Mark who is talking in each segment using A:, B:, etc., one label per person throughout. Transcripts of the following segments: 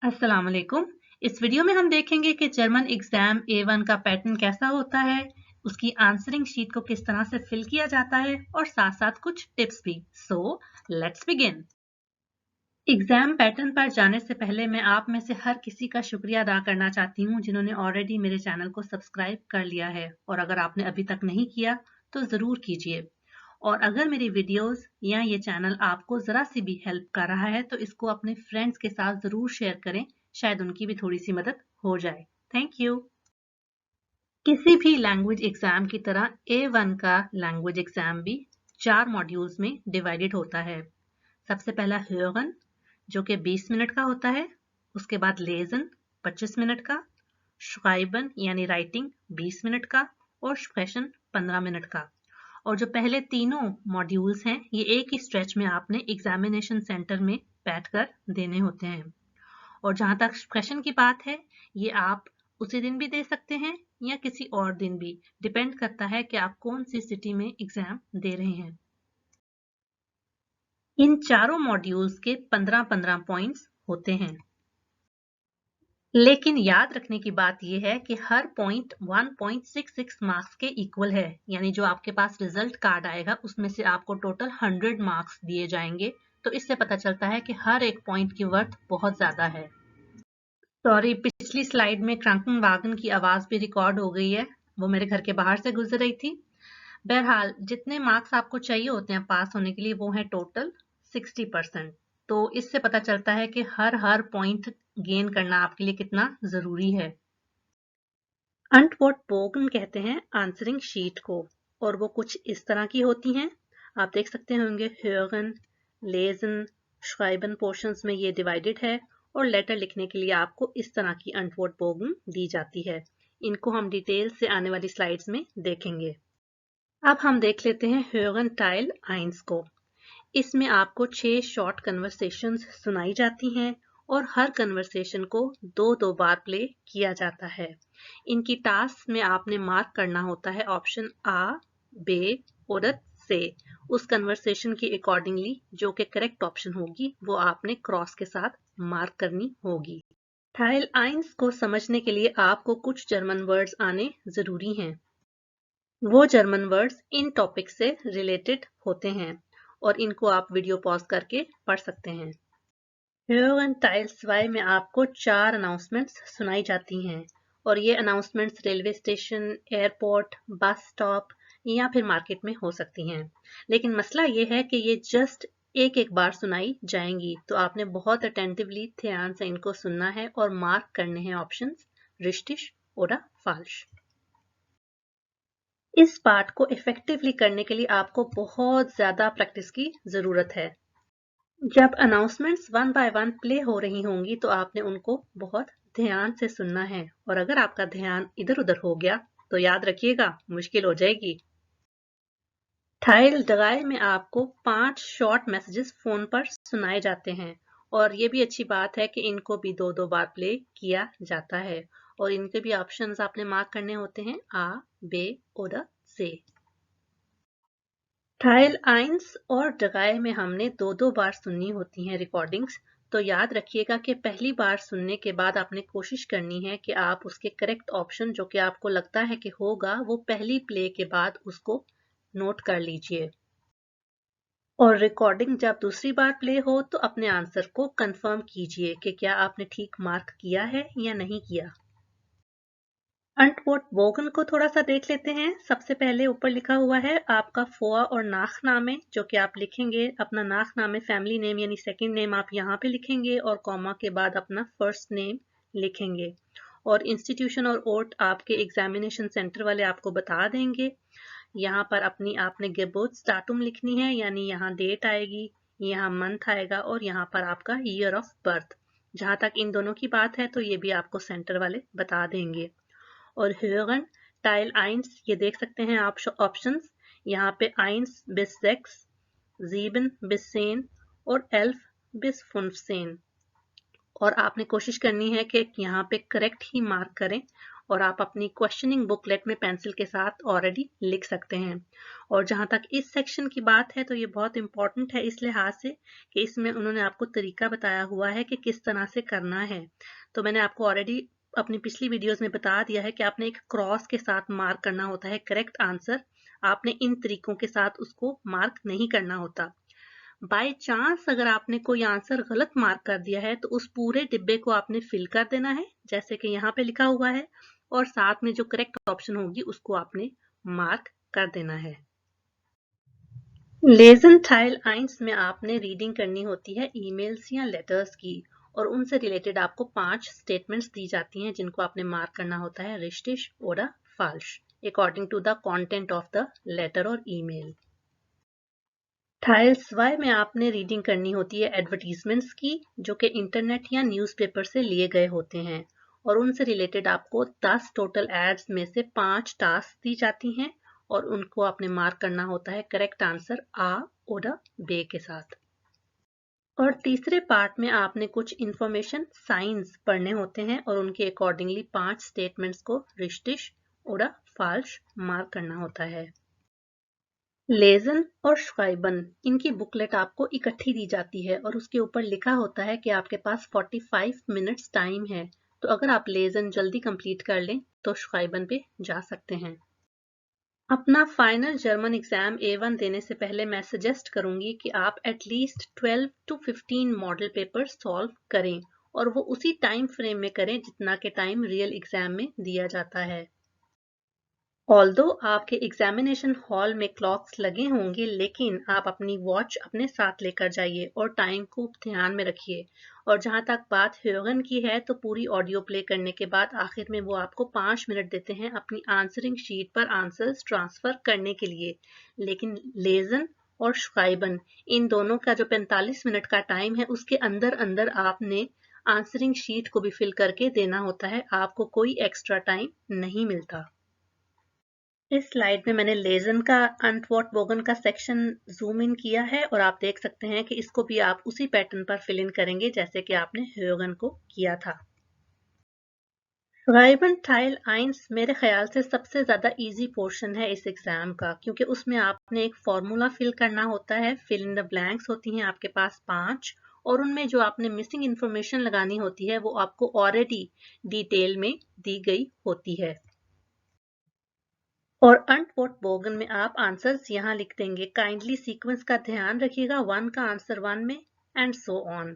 A: अस्सलाम वालेकुम। इस वीडियो में हम देखेंगे कि जर्मन एग्जाम A1 का पैटर्न कैसा होता है, उसकी आंसरिंग शीट को किस तरह से फिल किया जाता है और साथ साथ कुछ टिप्स भी। So let's begin. Exam pattern पर जाने से पहले मैं आप में से हर किसी का शुक्रिया अदा करना चाहती हूँ जिन्होंने ऑलरेडी मेरे चैनल को सब्सक्राइब कर लिया है, और अगर आपने अभी तक नहीं किया तो ज़रूर कीजिए। और अगर मेरी वीडियोस या ये चैनल आपको ज़रा सी भी हेल्प कर रहा है तो इसको अपने फ्रेंड्स के साथ ज़रूर शेयर करें, शायद उनकी भी थोड़ी सी मदद हो जाए। Thank you. किसी भी लैंग्वेज एग्जाम की तरह A1 का लैंग्वेज एग्जाम भी 4 मॉड्यूल्स में डिवाइडेड होता है। सबसे पहला hören जो कि 20 मिनट का होता है, उसके बाद lesen 25 मिनट का, schreiben यानी राइटिंग 20 मिनट का और sprechen 15 मिनट का। और जो पहले तीनों मॉड्यूल्स हैं ये एक ही स्ट्रेच में आपने एग्जामिनेशन सेंटर में बैठकर देने होते हैं। और जहां तक क्वेश्चन की बात है, ये आप उसी दिन भी दे सकते हैं या किसी और दिन भी, डिपेंड करता है कि आप कौन सी सिटी में एग्जाम दे रहे हैं। इन चारों मॉड्यूल्स के 15-15 पॉइंट्स होते हैं, लेकिन याद रखने की बात यह है कि हर पॉइंट 1.66 मार्क्स के इक्वल है, यानी जो आपके पास रिजल्ट कार्ड आएगा उसमें से आपको टोटल 100 मार्क्स दिए जाएंगे। तो इससे पता चलता है कि हर एक पॉइंट की वर्थ बहुत ज्यादा है। सॉरी, पिछली स्लाइड में क्रंकन वागन की आवाज भी रिकॉर्ड हो गई है, वो मेरे घर के बाहर से गुजर रही थी। बहरहाल जितने मार्क्स आपको चाहिए होते हैं पास होने के लिए वो है टोटल 60%। तो इससे पता चलता है कि हर पॉइंट गेन करना आपके लिए कितना जरूरी है। अंटवोर्ट कहते हैं आंसरिंग शीट को, और वो कुछ इस तरह की होती हैं। आप देख सकते होंगे hören, lesen, schreiben पोर्शंस में ये डिवाइडेड है, और लेटर लिखने के लिए आपको इस तरह की अंटवोर्ट दी जाती है। इनको हम डिटेल से आने वाली स्लाइड्स में देखेंगे। अब हम देख लेते हैं hören टाइल 1 को। इसमें आपको 6 शॉर्ट कन्वर्सेशंस सुनाई जाती हैं और हर कन्वर्सेशन को दो बार प्ले किया जाता है। इनकी टास्क में आपने मार्क करना होता है ऑप्शन आ, बे और से। उस कन्वर्सेशन की अकॉर्डिंगली जो कि करेक्ट ऑप्शन होगी वो आपने क्रॉस के साथ मार्क करनी होगी। टाइल 1 को समझने के लिए आपको कुछ जर्मन वर्ड्स आने जरूरी हैं। वो जर्मन वर्ड्स इन टॉपिक से रिलेटेड होते हैं और इनको आप वीडियो पॉज करके पढ़ सकते हैं। hören टाइल 2 में आपको 4 अनाउंसमेंट्स सुनाई जाती हैं, और ये announcements railway station, airport, bus stop या फिर मार्केट में हो सकती हैं। लेकिन मसला ये है कि ये जस्ट एक बार सुनाई जाएंगी, तो आपने बहुत अटेंटिवली ध्यान से इनको सुनना है और मार्क करने हैं ऑप्शंस रिश्टिश और फाल्श। इस पार्ट को इफेक्टिवली करने के लिए आपको बहुत ज्यादा प्रैक्टिस की जरूरत है। जब अनाउंसमेंट्स 1 बाय 1 प्ले हो रही होंगी तो आपने उनको बहुत ध्यान से सुनना है, और अगर आपका ध्यान इधर उधर हो गया तो याद रखिएगा मुश्किल हो जाएगी। टाइल 2 में आपको 5 शॉर्ट मैसेजेस फोन पर सुनाए जाते हैं, और ये भी अच्छी बात है कि इनको भी दो बार प्ले किया जाता है, और इनके भी ऑप्शंस आपने मार्क करने होते हैं आ, बे और से। टाइल 1 और 2 में हमने दो बार सुननी होती हैं रिकॉर्डिंग्स। तो याद रखिएगा कि पहली बार सुनने के बाद आपने कोशिश करनी है कि आप उसके करेक्ट ऑप्शन जो कि आपको लगता है कि होगा वो पहली प्ले के बाद उसको नोट कर लीजिए, और रिकॉर्डिंग जब दूसरी बार प्ले हो तो अपने आंसर को कंफर्म कीजिए कि क्या आपने ठीक मार्क किया है या नहीं किया। अंटवोर्ट बोगन को थोड़ा सा देख लेते हैं। सबसे पहले ऊपर लिखा हुआ है आपका फोआ और नाखनामे, जो कि आप लिखेंगे अपना नाखनामे फैमिली नेम यानी सेकंड नेम आप यहाँ पे लिखेंगे और कॉमा के बाद अपना फर्स्ट नेम लिखेंगे, और इंस्टीट्यूशन और ओट आपके एग्जामिनेशन सेंटर वाले आपको बता देंगे। यहाँ पर अपनी आपने गेबोर्ट्सडाटुम लिखनी है, यानी यहाँ डेट आएगी, यहाँ मंथ आएगा और यहाँ पर आपका ईयर ऑफ बर्थ। जहाँ तक इन दोनों की बात है तो ये भी आपको सेंटर वाले बता देंगे। और hören टाइल 1 ये देख सकते हैं आप ऑप्शंस, यहाँ पे 1 bis 6, 7 bis 10 और 11 bis 15। और आपने कोशिश करनी है कि यहाँ पे करेक्ट ही मार्क करें, और आप अपनी क्वेश्चनिंग बुकलेट में पेंसिल के साथ ऑलरेडी लिख सकते हैं। और जहाँ तक इस सेक्शन की बात है तो ये बहुत इंपॉर्टेंट है इस लिहाज से कि इसमें उन्होंने आपको तरीका बताया हुआ है कि किस तरह से करना है। तो मैंने आपको ऑलरेडी अपनी पिछली वीडियोस में बता दिया है कि आपने एक क्रॉस के साथ मार्क करना होता है करेक्ट आंसर। आपने इन तरीकों के साथ उसको मार्क नहीं करना होता। बाय चांस अगर आपने कोई आंसर गलत मार्क कर दिया है तो उस पूरे डिब्बे को आपने फिल कर देना है जैसे कि यहाँ पे लिखा हुआ है, और साथ में जो करेक्ट ऑप्शन होगी उसको आपने मार्क कर देना है। लेसन टाइल 1 में आपने रीडिंग करनी होती है ईमेल्स या लेटर्स की, और उनसे रिलेटेड आपको 5 स्टेटमेंट्स दी जाती हैं जिनको आपने मार्क करना होता है रिश्टिश ओरा फाल्श according to the content of the letter और ईमेल। टाइल्स वाई में आपने रीडिंग करनी होती है एडवर्टीजमेंट्स की जो कि इंटरनेट या न्यूज़पेपर से लिए गए होते हैं, और उनसे रिलेटेड आपको 10 टोटल एड्स में से 5 टास्क दी जाती हैं और उनको आपने मार्क करना होता है करेक्ट आंसर आ और बे के साथ। और तीसरे पार्ट में आपने कुछ इंफॉर्मेशन साइंस पढ़ने होते हैं और उनके अकॉर्डिंगली 5 स्टेटमेंट्स को रिश्टिश और फाल्श मार्क करना होता है। लेजन और श्वाइबन इनकी बुकलेट आपको इकट्ठी दी जाती है और उसके ऊपर लिखा होता है कि आपके पास 45 मिनट्स टाइम है, तो अगर आप लेजन जल्दी कंप्लीट कर लें तो श्वाइबन पे जा सकते हैं। अपना फाइनल जर्मन एग्जाम A1 देने से पहले मैं सजेस्ट करूंगी कि आप at least 12 to 15 model paper solve करें, और वो उसी टाइम फ्रेम में करें जितना के टाइम रियल एग्जाम में दिया जाता है। ऑल्दो आपके एग्जामिनेशन हॉल में क्लॉक्स लगे होंगे, लेकिन आप अपनी वॉच अपने साथ लेकर जाइए और टाइम को ध्यान में रखिए। और जहां तक बात ह्योगन की है तो पूरी ऑडियो प्ले करने के बाद आखिर में वो आपको 5 मिनट देते हैं अपनी आंसरिंग शीट पर आंसर्स ट्रांसफर करने के लिए, लेकिन लेजन और श्वाइबन इन दोनों का जो 45 मिनट का टाइम है उसके अंदर अंदर आपने आंसरिंग शीट को भी फिल करके देना होता है, आपको कोई एक्स्ट्रा टाइम नहीं मिलता। इस स्लाइड में मैंने लेजन का अंटवॉर्टबोगन का सेक्शन जूम इन किया है और आप देख सकते हैं कि इसको भी आप उसी पैटर्न पर फिल इन करेंगे जैसे कि आपने ह्योगन को किया था। राइबन टाइल 1 मेरे ख्याल से सबसे ज्यादा इजी पोर्शन है इस एग्जाम का, क्योंकि उसमें आपने एक फॉर्मूला फिल करना होता है, फिल इन द ब्लैंक्स होती हैं आपके पास 5, और उनमें जो आपने मिसिंग इंफॉर्मेशन लगानी होती है वो आपको ऑलरेडी डिटेल में दी गई होती है। और अंटवॉर्टबोगन में आप आंसर्स यहाँ लिख देंगे। काइंडली सीक्वेंस का ध्यान रखिएगा, 1 का आंसर 1 में एंड सो ऑन।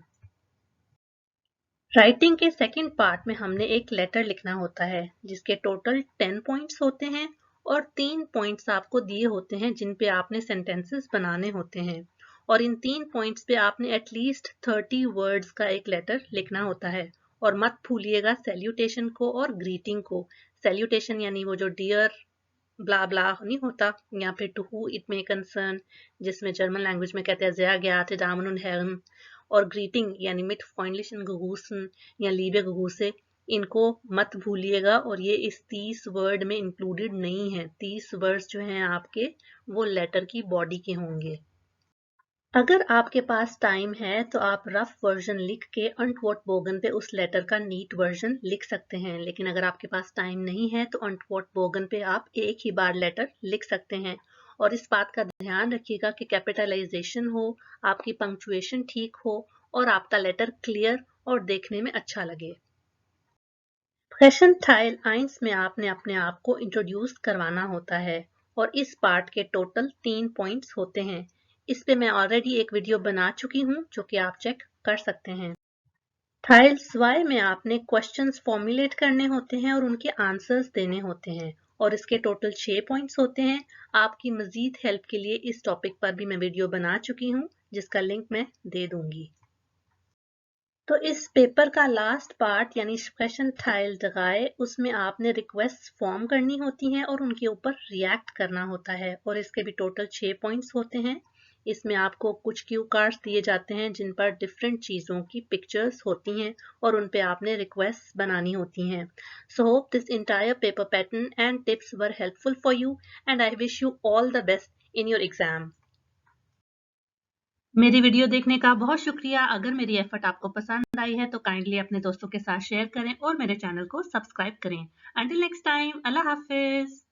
A: राइटिंग के सेकंड पार्ट में हमने एक लेटर लिखना होता है जिसके टोटल 10 पॉइंट्स होते हैं और 3 पॉइंट्स आपको दिए होते हैं जिन पे आपने सेंटेंसेस बनाने होते हैं, और इन 3 पॉइंट्स पे आपने एटलीस्ट 30 वर्ड्स का एक लेटर लिखना होता है। और मत भूलिएगा सैल्यूटेशन को और ग्रीटिंग को। सैल्यूटेशन यानी वो जो डियर ब्ला ब्ला नहीं होता, या फिर to who it may concern जिसमें जर्मन लैंग्वेज में कहते हैं sehr geehrte Damen und Herren, और ग्रीटिंग यानी mit freundlichen Grüßen या liebe Grüße, इनको मत भूलिएगा। और ये इस 30 वर्ड में इंक्लूडेड नहीं है। 30 वर्ड्स जो हैं आपके वो लेटर की बॉडी के होंगे। अगर आपके पास टाइम है तो आप रफ वर्जन लिख के अंटवॉर्टबोगन पे उस लेटर का नीट वर्जन लिख सकते हैं, लेकिन अगर आपके पास टाइम नहीं है तो अंटवॉर्टबोगन पे आप एक ही बार लेटर लिख सकते हैं। और इस बात का ध्यान रखिएगा कि कैपिटलाइजेशन हो, आपकी पंक्चुएशन ठीक हो और आपका लेटर क्लियर और देखने में अच्छा लगे। क्वेश्चन टाइल 1 में आपने अपने आप को इंट्रोड्यूस करवाना होता है और इस पार्ट के टोटल 3 पॉइंट्स होते हैं। इस पे मैं ऑलरेडी एक वीडियो बना चुकी हूँ जो कि आप चेक कर सकते हैं। टाइल्स वाई में आपने क्वेश्चंस फॉर्मुलेट करने होते हैं और उनके आंसर्स देने होते हैं, और इसके टोटल 6 पॉइंट्स होते हैं। आपकी मजीद हेल्प के लिए इस टॉपिक पर भी मैं वीडियो बना चुकी हूँ जिसका लिंक मैं दे दूंगी। तो इस पेपर का लास्ट पार्ट यानी क्वेश्चन टाइल दगाए, उसमें आपने रिक्वेस्ट फॉर्म करनी होती हैं और उनके ऊपर रिएक्ट करना होता है, और इसके भी टोटल 6 पॉइंट्स होते हैं। इसमें आपको कुछ क्यू कार्ड्स दिए जाते हैं जिन पर डिफरेंट चीज़ों की पिक्चर्स होती हैं और उन पे आपने रिक्वेस्ट बनानी होती हैं। So hope this entire paper pattern and tips were helpful for you and I wish you all the best in your exam. मेरी वीडियो देखने का बहुत शुक्रिया। अगर मेरी एफर्ट आपको पसंद आई है तो काइंडली अपने दोस्तों के साथ शेयर करें और मेरे चैनल को सब्सक्राइब करें। अंटिल नेक्स्ट टाइम, अल्लाह हाफिज।